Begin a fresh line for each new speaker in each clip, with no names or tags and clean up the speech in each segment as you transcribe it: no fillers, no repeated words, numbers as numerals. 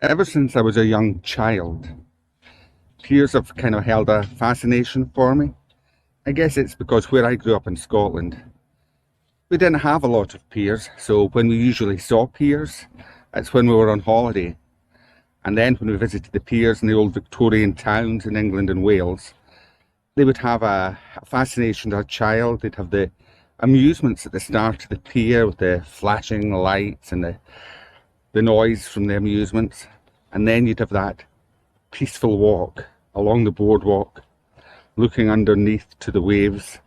Ever since I was a young child, piers have kind of held a fascination for me. I guess it's because where I grew up in Scotland, we didn't have a lot of piers, so when we usually saw piers, it's when we were on holiday. And then when we visited the piers in the old Victorian towns in England and Wales, they would have a fascination to a child. They'd have the amusements at the start of the pier with the flashing lights and the noise from the amusements. And then you'd have that peaceful walk along the boardwalk, looking underneath to the waves,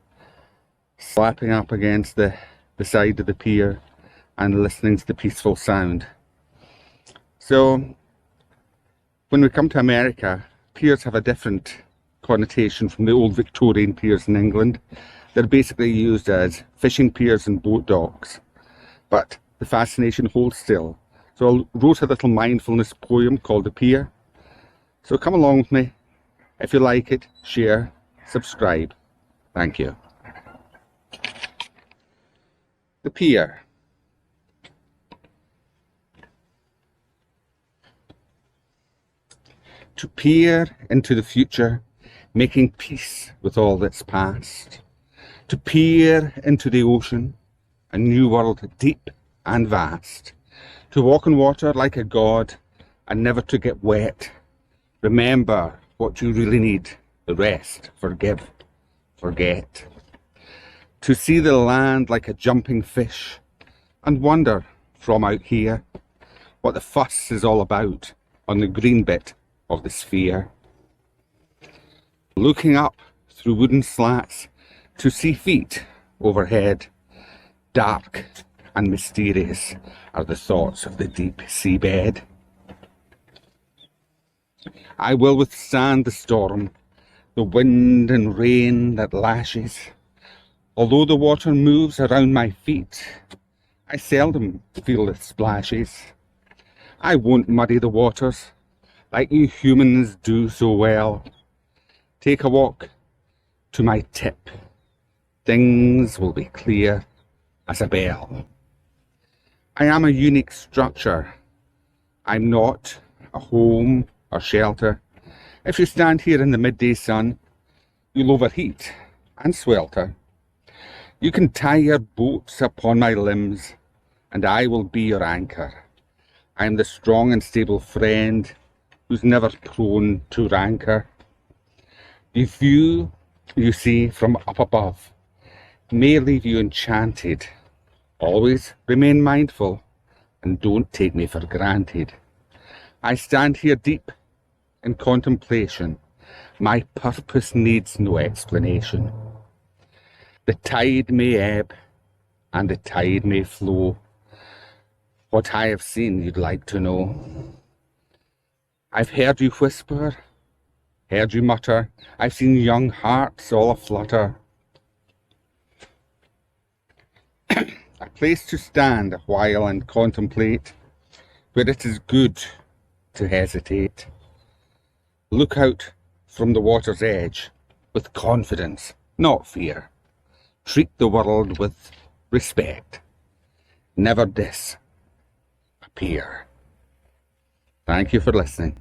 slapping up against the side of the pier and listening to the peaceful sound. So when we come to America, piers have a different connotation from the old Victorian piers in England. They're basically used as fishing piers and boat docks, but the fascination holds still. So I wrote a little mindfulness poem called The Pier. So come along with me. If you like it, share, subscribe. Thank you. The Pier. To peer into the future, making peace with all that's past. To peer into the ocean, a new world deep and vast. To walk on water like a god and never to get wet. Remember what you really need, the rest forgive, forget. To see the land like a jumping fish and wonder from out here what the fuss is all about on the green bit of the sphere. Looking up through wooden slats to see feet overhead. Dark and mysterious are the thoughts of the deep seabed. I will withstand the storm, the wind and rain that lashes. Although the water moves around my feet, I seldom feel the splashes. I won't muddy the waters like you humans do so well. Take a walk to my tip. Things will be clear as a bell. I am a unique structure. I'm not a home or shelter. If you stand here in the midday sun, you'll overheat and swelter. You can tie your boats upon my limbs, and I will be your anchor. I am the strong and stable friend who's never prone to rancor. The view you see from up above may leave you enchanted. Always remain mindful and don't take me for granted. I stand here deep in contemplation. My purpose needs no explanation. The tide may ebb and the tide may flow. What I have seen you'd like to know. I've heard you whisper, heard you mutter. I've seen young hearts all aflutter. A place to stand a while and contemplate, where it is good to hesitate. Look out from the water's edge with confidence, not fear. Treat the world with respect. Never disappear. Thank you for listening.